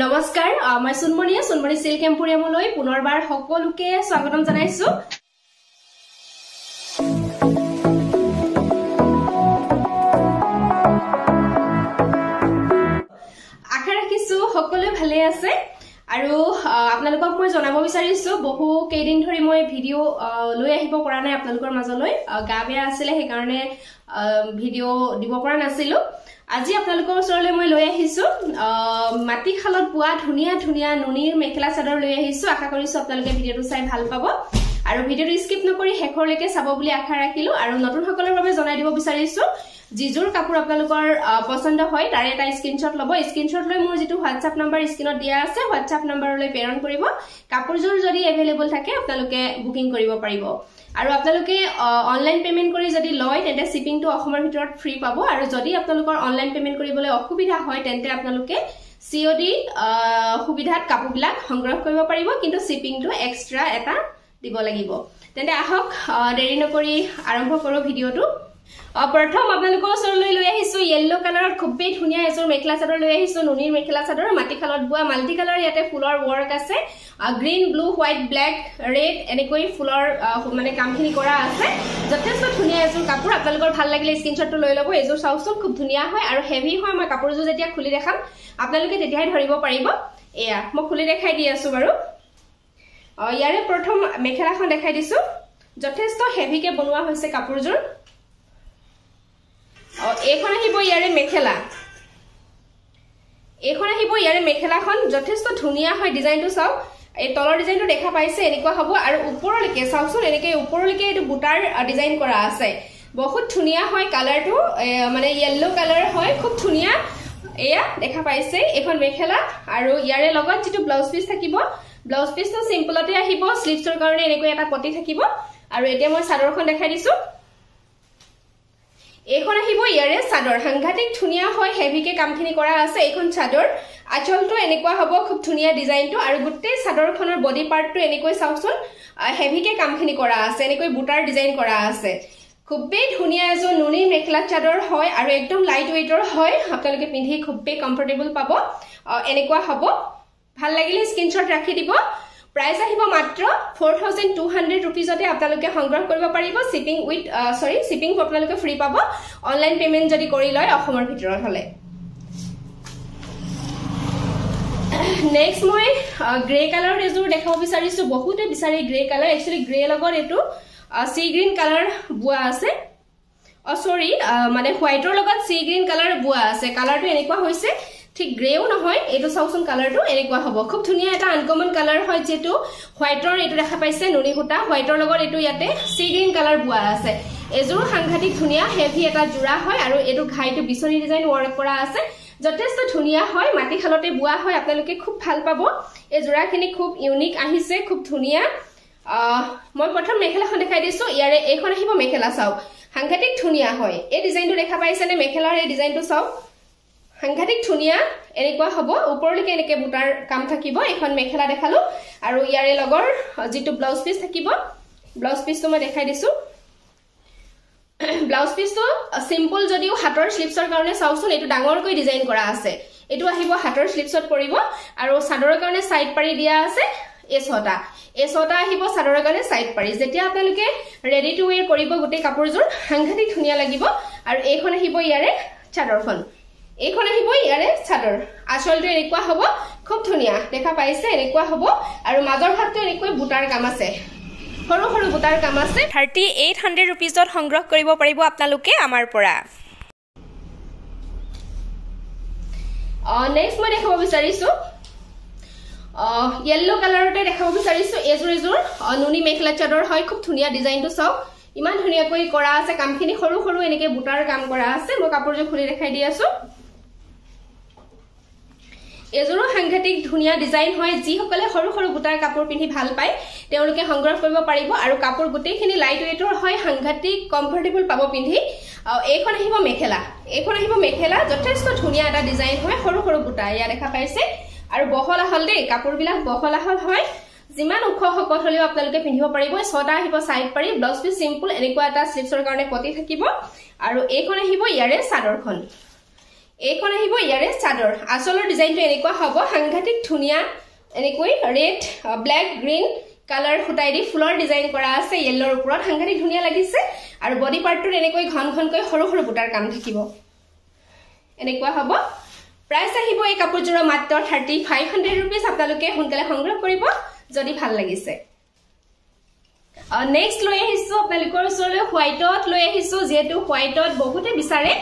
নমস্কাৰ মই সুনমণি সিল্ক এম্পোৰিয়ামলৈ পুনৰবাৰ সকলোকে স্বাগতম জনাইছো আশা ৰাখিছো সকলোৱে ভালে আছে আৰু আপোনালোকক মই জনাব বিচাৰিছো বহু কেইদিন ধৰি মই ভিডিও লৈ আহিব পৰা নাই আপোনালোকৰ মাজলৈ গা বেয়া আছিল সেই কাৰণে ভিডিও দিব পৰা নাছিলো আজি আপোনালোকৰ ওচৰলৈ মই লৈ আহিছো মাটি খালত পোৱা ধুনিয়া ধুনিয়া নুনিৰ মেখেলা চাদৰ লৈ আহিছো আশা কৰিছো আপোনালোকে ভিডিওটো চাই ভাল পাব আৰু ভিডিওটো স্কিপ নকৰি শেষৰলৈকে চাব বুলি আশা ৰাখিলো আৰু নতুন সকলৰ বাবে জনাই দিব বিচাৰিছো জিজুৰ কাপোৰ আপোনালোকৰ পছন্দ হয় তাৰে এটা স্ক্ৰিনশ্বট লব স্ক্ৰিনশ্বট লৈ মোৰ যেটো WhatsApp নম্বৰ স্ক্ৰিনত দিয়া আছে WhatsApp নম্বৰলৈ প্ৰেৰণ কৰিব কাপোৰজোৰ যদি এভেইলেবল থাকে আপোনালোকে বুকিং কৰিব পাৰিব আৰু আপোনালোকে অনলাইন পেমেন্ট কৰি যদি লয় তেন্তে শিপিংটো অসমৰ ভিতৰত ফ্ৰী পাব আৰু যদি আপোনালোকৰ অনলাইন পেমেন্ট কৰিবলৈ অসুবিধা হয় তেন্তে আপোনালোকে COD সুবিধাত কাপোৰবিলাক সংগ্ৰহ কৰিব পাৰিব কিন্তু শিপিংটো এক্সট্ৰা এটা দিব লাগিব তেন্তে আহক দেৰি নকৰি আৰম্ভ কৰো ভিডিওটো প্ৰথম আপোনালোকৰ ওচৰলৈ লৈ আহিছো ইয়েলো কালাৰত খুবেই ধুনিয়া এজোৰ মেখেলা চাদৰ লৈ আহিছো নুনিৰ মেখেলা চাদৰ মাটি খালত বুৱা মাল্টি কালাৰ ইয়াতে ফুলৰ ওয়াৰ্ক আছে green blue white black red এনেকৈ ফুলৰ মানে কামখিনি কৰা আছে যথেষ্ট ধুনিয়া এজোৰ কাপোৰ আপোনালোকৰ ভাল লাগিলে স্ক্ৰিনশ্বটটো লৈ লব এজোৰ চাওচোন খুব ধুনিয়া হয় আৰু হেভি হয় মই কাপোৰজোৰ যেতিয়া খুলি দেখাম আপোনালোকে তেতিয়াই ধৰিব পাৰিব এয়া মই খুলি দেখাই দি আছো বাৰু ইয়াৰে প্ৰথম মেখেলাখন দেখাই দিছো যথেষ্ট হেভিকে বনোৱা হৈছে কাপোৰজোৰ এখন আহিব ইয়াৰে মেখেলাখন যথেষ্ট ধুনিয়া হয় ডিজাইনটো চাও এই তলৰ ডিজাইনটো দেখা পাইছে এনেকুৱা হ'ব আৰু ওপৰলৈকে চাওচোন এনেকৈ ওপৰলৈকে এটো বুটাৰ ডিজাইন কৰা আছে বহুত ধুনিয়া হয় কালাৰটো মানে ইয়েলো কালাৰ হয় খুব ধুনিয়া এয়া দেখা পাইছে এখন মেখেলা আৰু ইয়াৰে লগত যেটো ব্লাউজ পিস থাকিব ব্লাউজ পিসটো সিম্পলতে আহিব স্লিভছৰ কাৰণে এনেকৈ এটা পটি থাকিব আৰু এতিয়া মই চাদৰখন দেখাই দিছো এখন আহিব ইয়াৰে চাদৰ সাংঘাতিক ধুনিয়া হয় হেভিকে কামখিনি কৰা আছে এখন চাদৰ আঁচলটো এনেকুৱা হ'ব খুব ধুনিয়া ডিজাইনটো আৰু গোটেই চাদৰখনৰ বডি পাৰ্টটো এনেকৈ চাওচোন হেভিকে কামখিনি কৰা আছে এনেকৈ বুটাৰ ডিজাইন কৰা আছে খুবেই ধুনিয়া এজোৰ নুনিৰ মেখেলা চাদৰ হয় আৰু একদম লাইট ওয়েটৰ হয় আপোনালোকে পিন্ধি খুবেই কমফৰ্টেবল পাব এনেকুৱা হ'ব ভাল লাগিলে স্ক্ৰিনশ্বট ৰাখি দিব প্ৰাইস আহিব মাত্ৰ 4200 रुपीजতে আপোনালোকে সংগ্ৰহ কৰিব পাৰিব শিপিং উইথ শিপিং আপোনালোকে ফ্ৰী পাব অনলাইন পেমেন্ট যদি কৰি লয় অসমৰ ভিতৰত হলে নেক্সট মই গ্ৰে কালাৰ এজোৰ দেখাব বিচাৰিছো বহুতে বিচাৰি গ্ৰে কালাৰ একচুয়ালি গ্ৰে লগত এটো সি গ্ৰীন কালাৰ বুৱা আছে মানে হোৱাইটৰ লগত সি গ্ৰীন কালাৰ বুৱা আছে কালাৰটো এনেকুৱা হৈছে ঠিক গ্ৰেও নহয় এটো চাওচোন কালাৰটো এনেকুৱা হ'ব খুব ধুনিয়া এটা আনকমন কালাৰ হয় যেটো হোৱাইটৰ এটো দেখা পাইছে নুনি হুটা হোৱাইটৰ লগত এটো ইয়াতে সি গ্ৰীন কালাৰ বুৱা আছে এজোৰ সাংঘাতিক ধুনিয়া হেভি এটা জোৰা হয় আৰু এটো ঘাইটো বিচনি ডিজাইন ওয়াৰ্ক কৰা আছে যথেষ্ট ধুনিয়া হয় মাটি খালতে বুৱা হয় আপোনালোকে খুব ভাল পাব এই জোৰাখিনি খুব ইউনিক আহিছে খুব ধুনিয়া মই প্ৰথম মেখেলাখন দেখাই দিছো ইয়াৰে এইখন আহিব মেখেলা চাও সাংঘাতিক ধুনিয়া হয় এই ডিজাইনটো দেখা পাইছে নে মেখেলাৰ এই ডিজাইনটো চাও সাংঘাতিক ধুনিয়া এনেকুৱা হ'ব ওপৰলৈকে এনেকৈ বুটাৰ কাম থাকিব এখন মেখেলা দেখালো আৰু ইয়াৰে লগৰ যেটো ব্লাউজ পিস থাকিব ব্লাউজ পিসটো মই দেখাই দিছো ব্লাউজ পিসটো সিম্পল যদিও হাতৰ স্লিভছৰ কাৰণে চাওচোন এটো ডাঙৰকৈ ডিজাইন কৰা আছে এটো আহিব হাতৰ স্লিভছত পৰিব আৰু চাদৰৰ কাৰণে সাইড পাৰি দিয়া আছে এই ছটা আহিব চাদৰৰ কাৰণে সাইড পাৰি যেতিয়া আপোনালোকে ৰেডি টু ওয়্যাৰ কৰিব গোটেই কাপোৰজোৰ সাংঘাতিক ধুনিয়া লাগিব আৰু এইখন আহিব ইয়াৰে চাদৰখন এইখন আহিব ইয়াৰে চাদৰ আঁচলটো এনেকুৱা হ'ব খুব ধুনিয়া দেখা পাইছে এনেকুৱা হ'ব আৰু মাজৰ ভাগটো এনেকৈ বুটাৰ কাম আছে সৰু সৰু বুটাৰ কাম আছে 3800 रुपीजত সংগ্ৰহ কৰিব পাৰিব আপোনালোকে আমাৰ পৰা নেক্সট মই দেখাব বিচাৰিছো ইয়েলো কালাৰতে দেখাব বিচাৰিছো এজোৰ নুনি মেখেলা চাদৰ হয় খুব ধুনিয়া ডিজাইনটো চাও ইমান ধুনিয়াকৈ কৰা আছে কামখিনি সৰু সৰু এনেকৈ বুটাৰ কাম কৰা আছে মই কাপোৰজোৰ খুলি দেখাই দি আছো এজোৰো সাংঘাতিক ধুনিয়া ডিজাইন হয় যি সকলে সৰু সৰু বুটাৰ কাপোৰ পিন্ধি ভাল পায় তেওঁলোকে সংগ্ৰহ কৰিব পাৰিব আৰু কাপোৰ গোটেইখিনি লাইট ওয়েটৰ হয় সাংঘাতিক কমফৰ্টেবল পাব পিন্ধি এইখন আহিব মেখেলা যথেষ্ট ধুনিয়া এটা ডিজাইন হয় সৰু সৰু বুটা ইয়া দেখা পাইছে আৰু বহলা হল দেই কাপোৰবিলাক বহলা হল হয় जिमान उख सकत हलिও আপোনালোকে পিন্ধিব পাৰিব ছটা আহিব সাইড পাৰি ব্লাউজ পিস সিম্পল এনেকুৱা এটা স্লিভছৰ কাৰণে পটি থাকিব আৰু এইখন আহিব ইয়াৰে চাদৰখন এইখন আহিব ইয়াৰে চাদৰ আসলৰ ডিজাইনটো এনেকুৱা হ'ব সাংঘাতিক ধুনিয়া এনেকৈ ৰেড ব্ল্যাক গ্ৰীন কালাৰ ফুটাই দি ফুলৰ ডিজাইন কৰা আছে ইয়েলৰ ওপৰত সাংঘাতিক ধুনিয়া লাগিছে আৰু বডি পাৰ্টটোত এনেকৈ ঘন ঘনকৈ সৰু সৰু বুটাৰ কাম থাকিব এনেকুৱা হ'ব প্ৰাইস আহিব এই কাপোৰজোৰৰ মাত্ৰ 3500 रुपीस আপোনালোকে সোনকালে সংগ্ৰহ কৰিব যদি ভাল লাগিছে নেক্সট লৈ আহিছো আপোনালোকৰ ওচৰলৈ হোৱাইটত লৈ আহিছো যেহেতু হোৱাইটত বহুতে বিচাৰে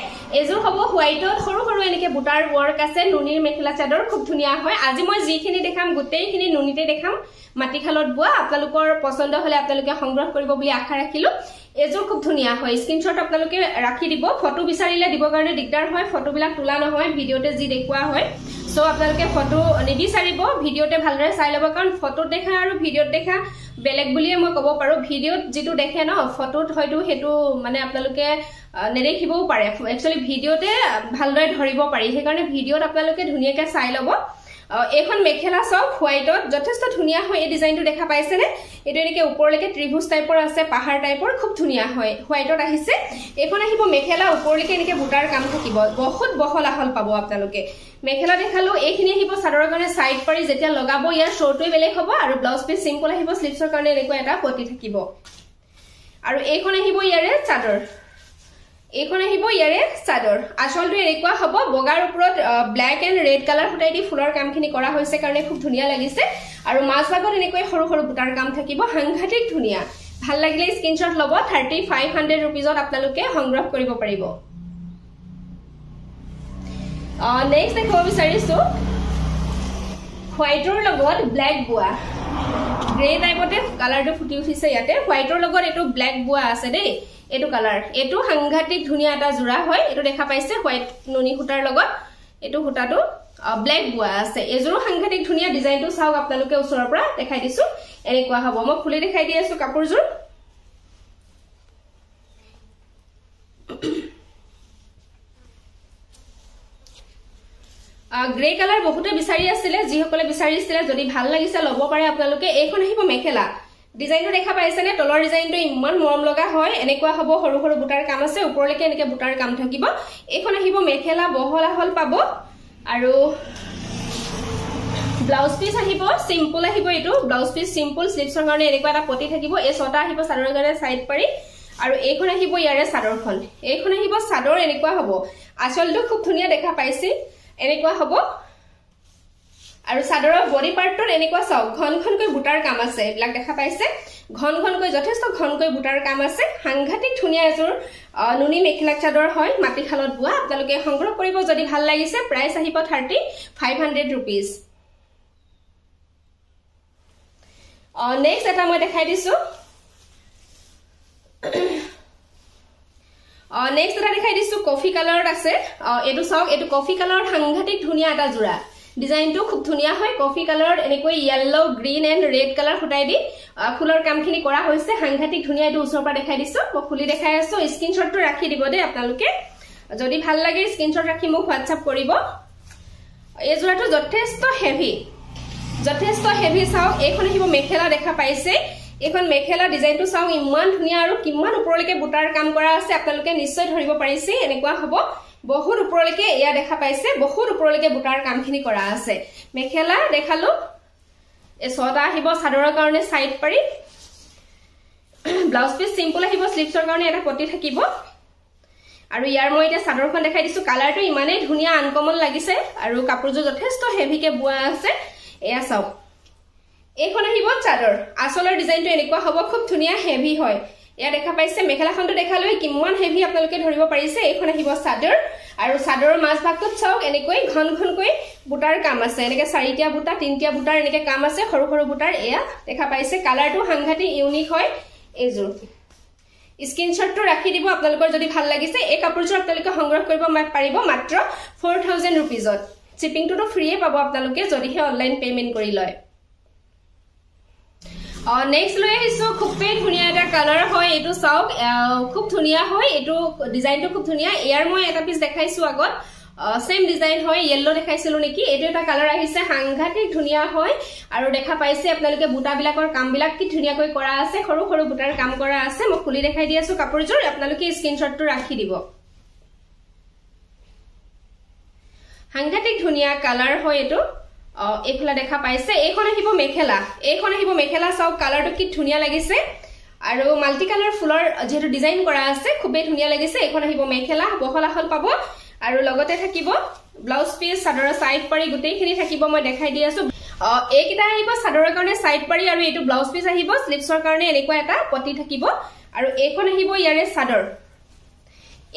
এজোৰ হ'ব হোৱাইটত সৰু সৰু এনেকে বুটাৰ ওয়াৰ্ক আছে নুনিৰ মেখেলা চাদৰ খুব ধুনিয়া হয় আজি মই যিখিনি দেখাম গোটেইখিনি নুনিতে দেখাম মাটিখালত বোৱা আপোনালোকৰ পছন্দ হলে আপোনালোকে সংগ্ৰহ কৰিব বুলি আশা ৰাখিলো এজোৰ খুব ধুনিয়া হয় স্ক্ৰিনশ্বট আপোনালোকে ৰাখি দিব ফটো বিচাৰিলে দিব কাৰণে দিগদাৰ হয় ফটোবিলাক তোলা নহয় ভিডিওতে যি দেখুৱা হয় সো আপোনালোকে ফটো নিবিচাৰিব ভিডিওতে ভালদৰে চাই লব কাৰণ ফটো দেখা আৰু ভিডিওত দেখা বেলেগ বুলিয়ে মই ক'ব পাৰো ভিডিওত যেটো দেখে ন ফটোত হয়তো হেতু মানে আপোনালোকে নেদেখিবও পাৰে একচুয়ালি ভিডিওতে ভালদৰে ধৰিব পাৰি সেই কাৰণে ভিডিওত আপোনালোকে ধুনিয়াকৈ চাই লব এখন মেখেলা সব হোৱাইটত যথেষ্ট ধুনিয়া হয় এই ডিজাইনটো দেখা পাইছে নে এটো এনেকে ওপৰলৈকে ত্ৰিভুজ টাইপৰ আছে পাহাৰ টাইপৰ খুব ধুনিয়া হয় হোৱাইটত আহিছে এখন আহিব মেখেলা ওপৰলৈকে এনেকে বুটাৰ কাম থাকিব বহুত বহল আহল পাব আপোনালোকে মেখেলা দেখালো এইখিনি আহিব চাদৰৰ কাৰণে সাইড পাৰি যেতিয়া লগাব ইয়াৰ শৰ্টটোই বেলেগ হ'ব আৰু ব্লাউজ পিস সিম্পল আহিব স্লিভছৰ কাৰণে এনেকৈ এটা পটি থাকিব আৰু এইখন আহিব ইয়াৰে চাদৰ এইখন আহিব ইয়াৰে চাদৰ আসলটো এনেকুৱা হ'ব বগাৰ ওপৰত ব্ল্যাক এন্ড ৰেড কালাৰ ফুটাই দি ফুলৰ কামখিনি কৰা হৈছে কাৰণে খুব ধুনিয়া লাগিছে আৰু মাজভাগত এনেকৈ সৰু সৰু বুটাৰ কাম থাকিব সাংঘাতিক ধুনিয়া ভাল লাগিলে স্ক্ৰিনশ্বট লব 3500 रुपीसত আপোনালোকে সংগ্ৰহ কৰিব পাৰিব নেক্সট দেখাব বিচাৰিছো হোৱাইটৰ লগত ব্ল্যাক বোৱা গ্ৰে টাইপতে কালাৰটো ফুটি উঠিছে ইয়াতে হোৱাইটৰ লগত এটো ব্ল্যাক বোৱা আছে দেই এটো কালাৰ এটো সাংঘাতিক ধুনিয়া এটা জোৰা হয় এটো দেখা পাইছে হোৱাইট নুনি খুটাৰ লগত এটো খুটাটো ব্ল্যাক বোৱা আছে এজোৰ সাংঘাতিক ধুনিয়া ডিজাইনটো চাওক আপোনালোকে ওচৰৰ পৰা দেখাই দিছো এনেকুৱা হ'ব মই খুলি দেখাই দি আছো কাপোৰজোৰ গ্ৰে কালাৰ বহুতে বিচাৰি আছিল যিসকলে বিচাৰিছিল যদি ভাল লাগিছে লব পাৰে আপোনালোকে এইখন আহিব মেখেলা ডিজাইনটো দেখা পাইছে নে তলৰ ডিজাইনটো ইমান মৰম লগা হয় এনেকুৱা হ'ব সৰু সৰু বুটাৰ কাম আছে ওপৰলৈকে এনেকে বুটাৰ কাম থাকিব এইখন আহিব মেখেলা বহল আহল পাব আৰু ব্লাউজ পিস আহিব সিম্পল আহিব এটো ব্লাউজ পিস সিম্পল স্লিভছৰ কাৰণে এনেকুৱা এটা পটি থাকিব এই ছটা আহিব চাদৰৰ কাৰণে সাইড পাৰি আৰু এইখন আহিব ইয়াৰে চাদৰখন এইখন আহিব চাদৰ এনেকুৱা হ'ব আসলটো খুব ধুনিয়া দেখা পাইছে এনেকুৱা হ'ব আৰু চাদৰৰ বডি পাৰ্টৰ এনেকুৱা চাও ঘন ঘনকৈ বুটাৰ কাম আছে এবিলাক দেখা পাইছে ঘন ঘনকৈ যথেষ্ট ঘনকৈ বুটাৰ কাম আছে সাংঘাতিক ধুনিয়া এজোৰ নুনি মেখেলা চাদৰ হয় মাটিখালত বোৱা আপোনালোকে সংগ্ৰহ কৰিব যদি ভাল লাগিছে প্ৰাইস আহিব 3500 रुपीस নেক্সট এটা মই দেখাই দিছো নেক্সট এটা দেখাই দিছো কফি কালাৰত আছে এটো চাওক এটো কফি কালাৰত সাংঘাতিক ধুনিয়া এটা জোৰা ডিজাইনটো খুব ধুনিয়া হয় কফি কালাৰত এনেকৈ yellow green and red colour ফুটাই দি ফুলৰ কামখিনি কৰা হৈছে সাংঘাতিক ধুনিয়া এটো ওচৰৰ পৰা দেখাই দিছো মই খুলি দেখাই আছো স্ক্ৰিনশ্বটটো ৰাখি দিব দে আপোনালোকে যদি ভাল লাগে স্ক্ৰিনশ্বট ৰাখি মোক WhatsApp কৰিব এই জোৰাটো যথেষ্ট হেভি চাওক এইখন আহিব মেখেলা দেখা পাইছে এখন মেখেলা ডিজাইনটো চাও ইমান ধুনিয়া আৰু কিমান ওপৰলৈকে বুটাৰ কাম কৰা আছে আপোনালোকে নিশ্চয় ধৰিব পাৰিছে এনেকুৱা হ'ব বহুত ওপৰলৈকে এয়া দেখা পাইছে বহুত ওপৰলৈকে বুটাৰ কামখিনি কৰা আছে মেখেলা দেখালো এই ছটা আহিব চাদৰৰ কাৰণে সাইড পাৰি ব্লাউজ পিস সিম্পল আহিব স্লিভছৰ কাৰণে এটা পটি থাকিব আৰু ইয়াৰ মই এটা চাদৰখন দেখাই দিছো কালাৰটো ইমানে ধুনিয়া আনকমন লাগিছে আৰু কাপোৰজোৰ যথেষ্ট হেভিকে বোৱা আছে এয়া চাওক এইখন আহিব চাদৰ আসলৰ ডিজাইনটো এনেকুৱা হ'ব খুব ধুনিয়া হেভি হয় এয়া দেখা পাইছে মেখেলাখনটো দেখালৈ কিমান হেভি আপোনালোকে ধৰিব পাৰিছে এইখন আহিব চাদৰ আৰু চাদৰৰ মাজভাগত চাওক এনেকৈ ঘন ঘনকৈ বুটাৰ কাম আছে এনেকৈ চাৰিটা বুটা তিনটা বুটাৰ এনেকৈ কাম আছে সৰু সৰু বুটাৰ এয়া দেখা পাইছে কালাৰটো সাংঘাতিক ইউনিক হয় এজোৰ স্ক্ৰিনশ্বটটো ৰাখি দিব আপোনালোকৰ যদি ভাল লাগিছে এই কাপোৰজোৰ আপোনালোকে সংগ্ৰহ কৰিব পাৰিব মাত্ৰ 4000 रुपीसত শিপিংটো ফ্ৰীয়ে পাব আপোনালোকে যদিহে অনলাইন পেমেন্ট কৰি লয় নেক্সট লৈ আহিছো খুবই ধুনিয়া এটা কালাৰ হয় এটো চাওক খুব ধুনিয়া হয় এটো ডিজাইনটো খুব ধুনিয়া ইয়াৰ মই এটা পিস দেখাইছো আগত সেম ডিজাইন হয় ইয়েলো দেখাইছিলো নেকি এটো এটা কালাৰ আহিছে সাংঘাতিক ধুনিয়া হয় আৰু দেখা পাইছে আপোনালোকে বুটা বিলাকৰ কাম বিলাক কি ধুনিয়াকৈ কৰা আছে সৰু সৰু বুটাৰ কাম কৰা আছে মই খুলি দেখাই দি আছো কাপোৰজোৰ আপোনালোকে স্ক্ৰিনশ্বটটো ৰাখি দিব সাংঘাতিক ধুনিয়া কালাৰ হয় এটো এইফালে দেখা পাইছে এইখন আহিব মেখেলা চাওক কালাৰটো কি ধুনিয়া লাগিছে আৰু মাল্টি কালাৰ ফুলৰ যেটো ডিজাইন কৰা আছে খুবেই ধুনিয়া লাগিছে এইখন আহিব মেখেলা বহলাহল পাব আৰু লগতে থাকিব ব্লাউজ পিস সাদৰৰ সাইড পাৰি গুটেইখিনি থাকিব মই দেখাই দি আছো এইকিটা আহিব সাদৰৰ কাৰণে সাইড পাৰি আৰু এটো ব্লাউজ পিস আহিব স্লিপছৰ কাৰণে এনেকুৱা এটা পটি থাকিব আৰু এইখন আহিব ইয়াৰে সাদৰ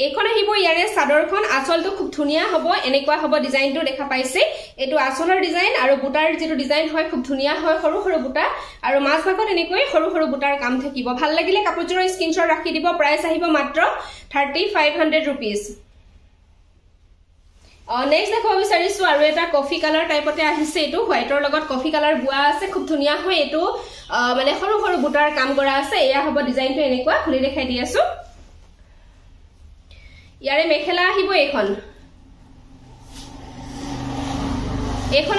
এইখন আহিব ইয়াৰে সাদৰখন আচলটো খুব ধুনিয়া হ'ব এনেকুৱা হ'ব ডিজাইনটো দেখা পাইছে এটো আচলৰ ডিজাইন আৰু বুটাৰ যেটো ডিজাইন হয় খুব ধুনিয়া হয় সৰু সৰু বুটা আৰু মাছ ভাগত এনেকৈ সৰু সৰু বুটাৰ কাম থাকিব ভাল লাগিলে কাপোৰজোৰৰ স্ক্ৰিনশ্বট ৰাখি দিব প্ৰাইস আহিব মাত্ৰ 3500 रुपीस নেক্সট দেখাব বিচাৰিছো আৰু এটা কফি কালাৰ টাইপতে আহিছে এটো হোৱাইটৰ লগত কফি কালাৰ বুৱা আছে খুব ধুনিয়া হয় এটো মানে সৰু সৰু বুটাৰ কাম কৰা আছে এয়া হ'ব ডিজাইনটো এনেকুৱা খুলি দেখাই দি আছো ইয়াৰে মেখেলা আহিব এখন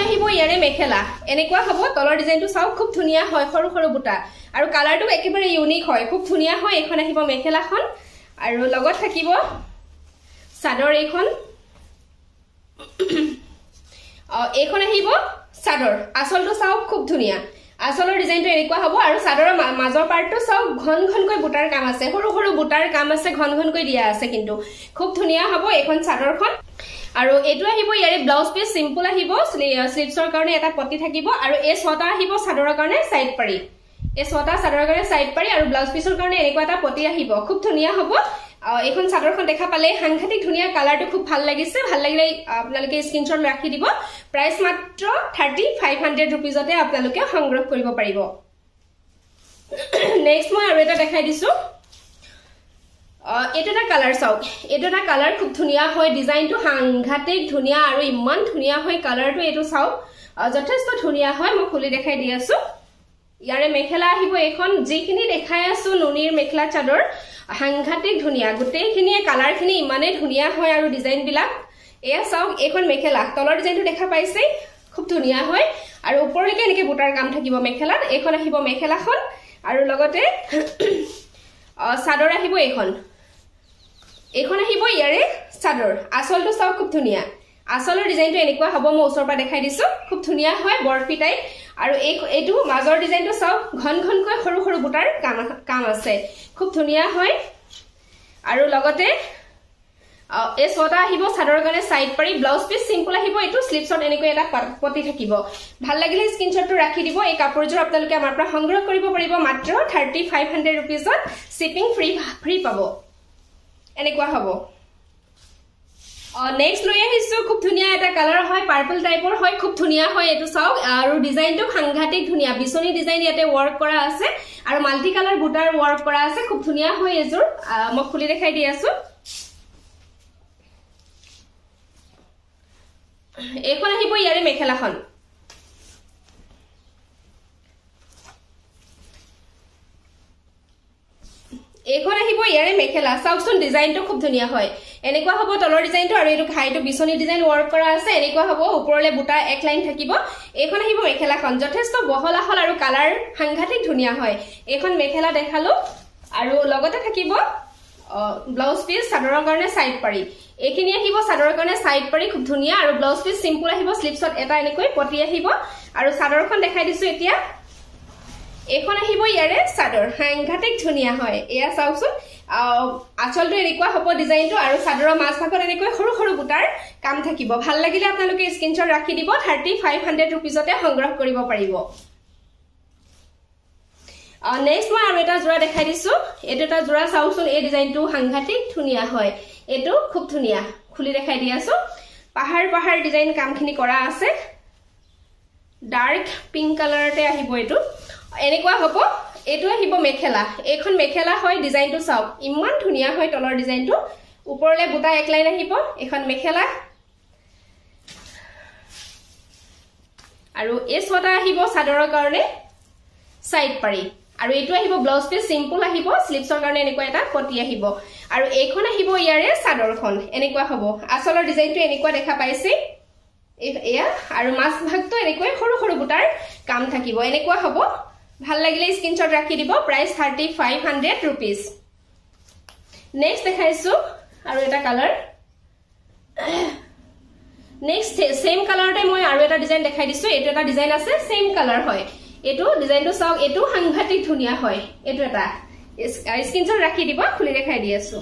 আহিব ইয়াৰে মেখেলা এনেকুৱা হ'ব তলৰ ডিজাইনটো চাও খুব ধুনিয়া হয় সৰু সৰু বুটা আৰু কালাৰটো একেবাৰে ইউনিক হয় খুব ধুনিয়া হয় এখন আহিব মেখেলাখন আৰু লগত থাকিব সাদৰ এখন এইখন আহিব সাদৰ আসলটো চাও খুব ধুনিয়া আসলৰ ডিজাইনটো এনেকুৱা হ'ব আৰু সাদৰৰ মাজৰ পাৰ্টটো চাও ঘন ঘনকৈ বুটাৰ কাম আছে সৰু সৰু বুটাৰ কাম আছে ঘন ঘনকৈ দিয়া আছে কিন্তু খুব ধুনিয়া হ'ব এখন সাদৰখন আৰু এটো আহিব ইয়াৰে ব্লাউজ পিস সিম্পল আহিব স্লিপছৰ কাৰণে এটা পটি থাকিব আৰু এই ছটা আহিব সাদৰৰ কাৰণে সাইড পাৰি এই ছটা সাদৰৰ কাৰণে সাইড পাৰি আৰু ব্লাউজ পিসৰ কাৰণে এনেকুৱা এটা পটি আহিব খুব ধুনিয়া হ'ব এখন সাদৰখন দেখা পালে সাংঘাতিক ধুনিয়া কালাৰটো খুব ভাল লাগিছে ভাল লাগিলে আপোনালোকে স্ক্ৰিনশ্বট ৰাখি দিব প্ৰাইস মাত্ৰ 3500 रुपीसতে আপোনালোকে সংগ্ৰহ কৰিব পাৰিব নেক্সট মই আৰু এটা দেখাই দিছো এটা কালাৰ চাওক এটা কালাৰ খুব ধুনিয়া হয় ডিজাইনটো সাংঘাতিক ধুনিয়া আৰু ইমান ধুনিয়া হয় কালাৰটো এটো চাওক যথেষ্ট ধুনিয়া হয় মই খুলি দেখাই দি আছো ইয়াৰে মেখেলা আহিব এখন যিখিনি দেখাই আছো নুনিৰ মেখেলা চাদৰ সাংঘাতিক ধুনিয়া গুটেইখিনিয়ে কালাৰখিনি ইমানে ধুনিয়া হয় আৰু ডিজাইন বিলাক এয়া চাওক এখন মেখেলা তলৰ ডিজাইনটো দেখা পাইছে খুব ধুনিয়া হয় আৰু ওপৰলৈকে এনেকে বুটাৰ কাম থাকিব মেখেলাত এখন আহিব মেখেলাখন আৰু লগতে সাদৰ আহিব এখন আহিব ইয়াৰে সাদৰ আসলটো চাওক খুব ধুনিয়া আসলৰ ডিজাইনটো এনেকুৱা হ'ব মই ওচৰৰ পৰা দেখাই দিছো খুব ধুনিয়া হয় বৰফি টাইপ আৰু এইটো মাজৰ ডিজাইনটো চাওক ঘন ঘনকৈ সৰু সৰু বুটাৰ কাম আছে খুব ধুনিয়া হয় আৰু লগতে এই ছটা আহিব সাদৰৰ কাৰণে সাইড পাৰি ব্লাউজ পিস সিম্পল আহিব এটো স্লিপছত এনেকৈ এটা পটি থাকিব ভাল লাগিলে স্ক্ৰিনশ্বটটো ৰাখি দিব এই কাপোৰজোৰ আপোনালোকে আমাৰ পৰা সংগ্ৰহ কৰিব পাৰিব মাত্ৰ 3500 रुपीसত শিপিং ফ্ৰী পাব এনেকুৱা হ'ব নেক্সট লৈ আহিছো খুব ধুনিয়া এটা কালাৰ হয় পাৰ্পল টাইপৰ হয় খুব ধুনিয়া হয় এটো চাওক আৰু ডিজাইনটো সাংঘাতিক ধুনিয়া বিছনি ডিজাইন ইয়াতে ওয়াৰ্ক কৰা আছে আৰু মাল্টি কালাৰ বুটাৰ ওয়াৰ্ক কৰা আছে খুব ধুনিয়া হয় এজোৰ মই খুলি দেখাই দি আছো এখন আহিব ইয়াৰে মেখেলাখন এখন আহিব ইয়াৰে মেখেলা চাওকচোন ডিজাইনটো খুব ধুনিয়া হয় এনেকুৱা হ'ব তলৰ ডিজাইনটো আৰু এটো ঘাইটো বিছনি ডিজাইন ওয়াৰ্ক কৰা আছে এনেকুৱা হ'ব ওপৰলে বুটা এক লাইন থাকিব এখন আহিব মেখেলাখন যথেষ্ট বহলাহল আৰু কালাৰ সাংঘাতিক ধুনিয়া হয় এখন মেখেলা দেখালো আৰু লগতে থাকিব ব্লাউজ পিস সাদৰৰ কাৰণে সাইড পাৰি এইখিনি আহিব সাদৰৰ কাৰণে সাইড পাৰি খুব ধুনিয়া আৰু ব্লাউজ পিস সিম্পল আহিব স্লিপছত এটা এনেকৈ পটি আহিব আৰু সাদৰখন দেখাই দিছো এতিয়া এখন আহিব ইয়াৰে সাদৰ সাংঘাতিক ধুনিয়া হয় এয়া চাওকচোন আচলটো এনেকুৱা হ'ব ডিজাইনটো আৰু সাদৰৰ মাছ ভাগত এনেকৈ সৰু সৰু বুটাৰ কাম থাকিব ভাল লাগিলে আপোনালোকে স্ক্ৰিনশ্বট ৰাখি দিব 3500 रुपीसতে সংগ্ৰহ কৰিব পাৰিব নেক্সট মই আৰু এটা জোৰা দেখাই দিছো এটো এটা জোৰা চাওকচোন এই ডিজাইনটো সাংঘাতিক ধুনিয়া হয় এটো খুব ধুনিয়া খুলি দেখাই দি আছো পাহাৰ ডিজাইন কামখিনি কৰা আছে ডাৰ্ক পিংক কালাৰতে আহিব এটো এনেকুৱা হ'ব এটো আহিব মেখেলা এখন মেখেলা হয় ডিজাইনটো চাওক ইমান ধুনিয়া হয় তলৰ ডিজাইনটো ওপৰলে বুটা এক লাইন আহিব এখন মেখেলা আৰু এই ছটা আহিব সাদৰৰ কাৰণে সাইড পাৰি আৰু এটো আহিব ব্লাউজ পিস সিম্পল আহিব স্লিপছৰ কাৰণে এনেকুৱা এটা পটি আহিব আৰু এইখন আহিব ইয়াৰে সাদৰখন এনেকুৱা হ'ব আসলৰ ডিজাইনটো এনেকুৱা দেখা পাইছে এয়া আৰু মাছ ভাগটো এনেকৈ সৰু সৰু বুটাৰ কাম থাকিব এনেকুৱা হ'ব ভাল লাগিলে স্ক্ৰিনশ্বট ৰাখি দিব প্ৰাইস 3500 रुपीस নেক্সট দেখাইছো আৰু এটা কালাৰ নেক্সট সেম কালাৰতে মই আৰু এটা ডিজাইন দেখাই দিছো এটো এটা ডিজাইন আছে সেম কালাৰ হয় এটো ডিজাইনটো চাওক এটো সাংঘাতিক ধুনিয়া হয় এটো এটা স্ক্ৰিনশ্বট ৰাখি দিব খুলি দেখাই দি আছো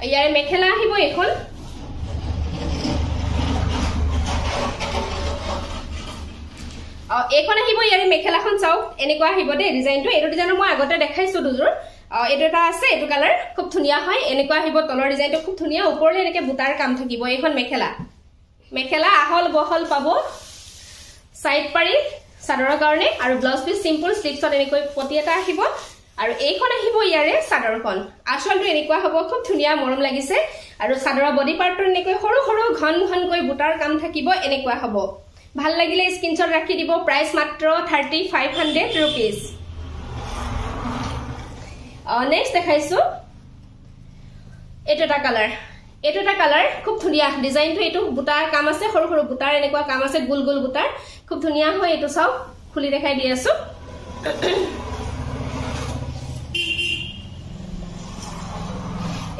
ইয়াৰে মেখেলা আহিব এখন এখন আহিব ইয়াৰে মেখেলাখন চাওক এনেকুৱা আহিব দে ডিজাইনটো এটো ডিজাইনৰ মই আগতে দেখাইছো দুজোৰ এটো এটা আছে এটো কালাৰ খুব ধুনিয়া হয় এনেকুৱা আহিব তলৰ ডিজাইনটো খুব ধুনিয়া ওপৰলে এনেকে বুটাৰ কাম থাকিব এখন মেখেলা আহল বহল পাব সাইড পাৰি সাদৰৰ কাৰণে আৰু ব্লাউজ পিস সিম্পল স্লিপছত এনেকৈ পটি এটা আহিব আৰু এইখন আহিব ইয়াৰে সাদৰখন আচলটো এনেকুৱা হ'ব খুব ধুনিয়া মৰম লাগিছে আৰু সাদৰৰ বডি পাৰ্টটো এনেকৈ সৰু সৰু ঘন ঘনকৈ বুটাৰ কাম থাকিব এনেকুৱা হ'ব ভাল লাগিলে স্ক্ৰিনশ্বট ৰাখি দিব প্ৰাইস মাত্ৰ 3500 रुपीस নেক্সট দেখাইছো এটা কালাৰ খুব ধুনিয়া ডিজাইনটো এটো বুটাৰ কাম আছে সৰু সৰু বুটাৰ এনেকুৱা কাম আছে গোল গোল বুটাৰ খুব ধুনিয়া হয় এটো চাও খুলি দেখাই দি আছো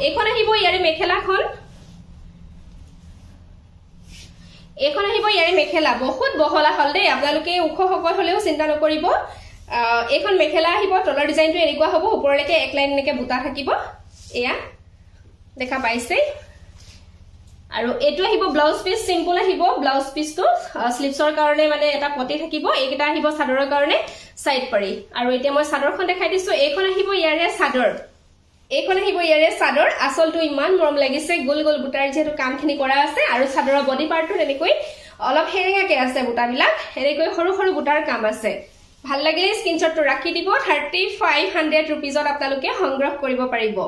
এখন আহিব ইয়াৰে মেখেলা বহুত বহলা হল দে আপোনালোকে উখ হকল হলেও চিন্তা নকৰিব এখন মেখেলা আহিব তলৰ ডিজাইনটো এনেকুৱা হ'ব ওপৰলৈকে এক লাইন এনেকে বুটা থাকিব এয়া দেখা পাইছে আৰু এটো আহিব ব্লাউজ পিস সিম্পল আহিব ব্লাউজ পিসটো স্লিপছৰ কাৰণে মানে এটা পটি থাকিব এইটা আহিব সাদৰৰ কাৰণে সাইড পাৰি আৰু এতিয়া মই সাদৰখন দেখাই দিছো এইখন আহিব ইয়াৰে সাদৰ আসলটো ইমান মৰম লাগিছে গোল গোল বুটাৰ যেটো কামখিনি কৰা আছে আৰু সাদৰৰ বডি পাৰ্টটো এনেকৈ অলপ হেৰেঙাকে আছে বুটাবিলাক এনেকৈ সৰু সৰু বুটাৰ কাম আছে ভাল লাগিলে স্ক্ৰিনশ্বটটো ৰাখি দিব 3500 रुपीसত আপোনালোকে সংগ্ৰহ কৰিব পাৰিব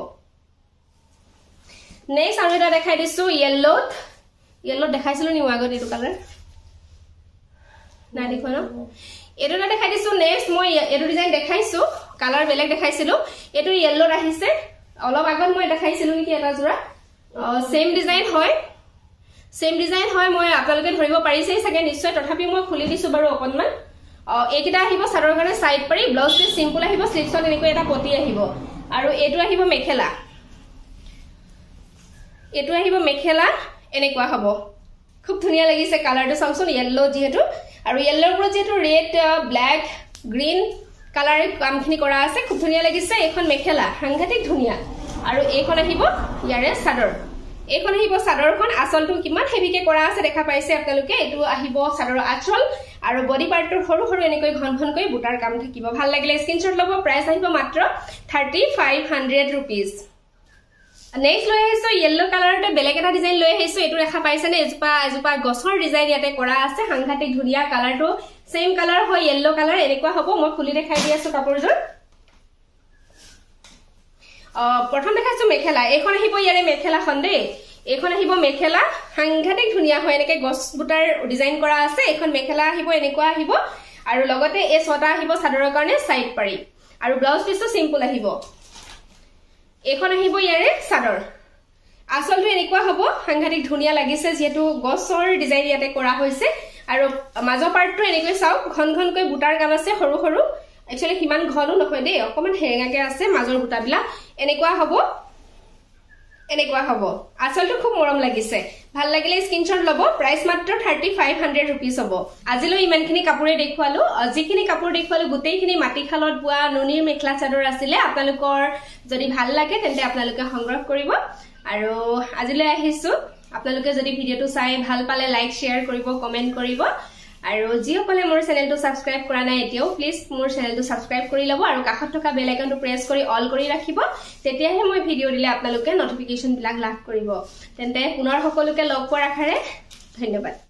নেক্সট আৰু এটা দেখাই দিছো ইয়েলো দেখাইছিলো নিউ আগত এটো কালাৰ না দেখো ন এটো না দেখাই দিছো নেক্সট মই এটো ডিজাইন দেখাইছো কালাৰ বেলেগ দেখাইছিলো এটো ইয়েলো আহিছে অলপ আগত মই দেখাইছিলো নেকি এটা জোৰা সেম ডিজাইন হয় মই আপোনালোকে ধৰিব পাৰিছে চাগে নিশ্চয় তথাপি মই খুলি দিছো বাৰু অকনমান এইকিটা আহিব সাদৰ কাৰণে সাইড পাৰি ব্লাউজ পিস সিম্পল আহিব স্লিপছত এনেকৈ এটা পটি আহিব আৰু এটো আহিব মেখেলা এনেকুৱা হ'ব খুব ধুনিয়া লাগিছে কালাৰটো চাওকচোন ইয়েলো যেহেতু আৰু ইয়েলোৰ পৰা যেহেতু ৰেড ব্ল্যাক গ্ৰীন কালাৰ কামখিনি কৰা আছে খুব ধুনিয়া লাগিছে এখন মেখেলা সাংঘাতিক ধুনিয়া আৰু এইখন আহিব ইয়াৰে সাদৰ এইখন আহিব সাদৰখন আসলটো কিমান হেভিকে কৰা আছে দেখা পাইছে আপোনালোকে এটো আহিব সাদৰৰ আচল আৰু বডি পাৰ্টৰ সৰু সৰু এনেকৈ ঘন ঘনকৈ বুটাৰ কাম থাকিব ভাল লাগিলে স্ক্ৰিনশ্বট লব প্ৰাইস আহিব মাত্ৰ 3500 रुपीस নেক্সট লৈ আহিছো ইয়েলো কালাৰতে বেলেগ এটা ডিজাইন লৈ আহিছো এটো দেখা পাইছে নে এজোপা গছৰ ডিজাইন ইয়াতে কৰা আছে সাংঘাতিক ধুনিয়া কালাৰটো সেম কালাৰ হয় ইয়েলো কালাৰ এনেকুৱা হ'ব মই খুলি দেখাই দি আছো কাপোৰযোৰ প্ৰথম দেখাইছো মেখেলা এখন আহিব ইয়াৰে মেখেলাখন দে এখন আহিব মেখেলা সাংঘাতিক ধুনিয়া হয় এনেকৈ গছ বুটাৰ ডিজাইন কৰা আছে এখন মেখেলা আহিব এনেকুৱা আহিব আৰু লগতে এই ছটা আহিব সাদৰৰ কাৰণে সাইড পাৰি আৰু ব্লাউজ পিসটো সিম্পল আহিব এখন আহিব ইয়াৰে সাদৰ আসলটো এনেকুৱা হ'ব সাংঘাতিক ধুনিয়া লাগিছে যেহেতু গছৰ ডিজাইন ইয়াতে কৰা হৈছে আৰু মাজৰ পাৰ্টটো এনেকৈ চাওক ঘন ঘনকৈ বুটাৰ কাম আছে সৰু সৰু একচুয়ালি কিমান ঘনো নহয় দেই অকমান হেৰেঙাকে আছে মাজৰ বুটাবিলাক এনেকুৱা হ'ব আসলটো খুব মৰম লাগিছে ভাল লাগিলে স্ক্ৰিনশ্বট লব প্ৰাইস মাত্ৰ 3500 रुपीस হ'ব আজিলৈ ইমানখিনি কাপোৰে দেখুৱালো যিখিনি কাপোৰ দেখুৱালো গোটেইখিনি মাটিখালত বোৱা নুনিৰ মেখলা চাদৰ আছিল আপোনালোকৰ যদি ভাল লাগে তেন্তে আপোনালোকে সংগ্ৰহ কৰিব আৰু আজিলৈ আহিছো আপোনালোকে যদি ভিডিওটো চাই ভাল পালে লাইক শেয়াৰ কৰিব কমেন্ট কৰিব আৰু যিসকলে মোৰ চেনেলটো সাবস্ক্ৰাইব কৰা নাই এতিয়াও প্লিজ মোৰ চেনেলটো সাবস্ক্ৰাইব কৰি লব আৰু কাষত থকা বেল আইকনটো প্ৰেছ কৰি অল কৰি ৰাখিব তেতিয়াহে মই ভিডিও দিলে আপোনালোকে নটিফিকেশন বিলাক লাভ কৰিব তেন্তে পুনৰ সকলোকে লগ পোৱাৰ আশাৰে ধন্যবাদ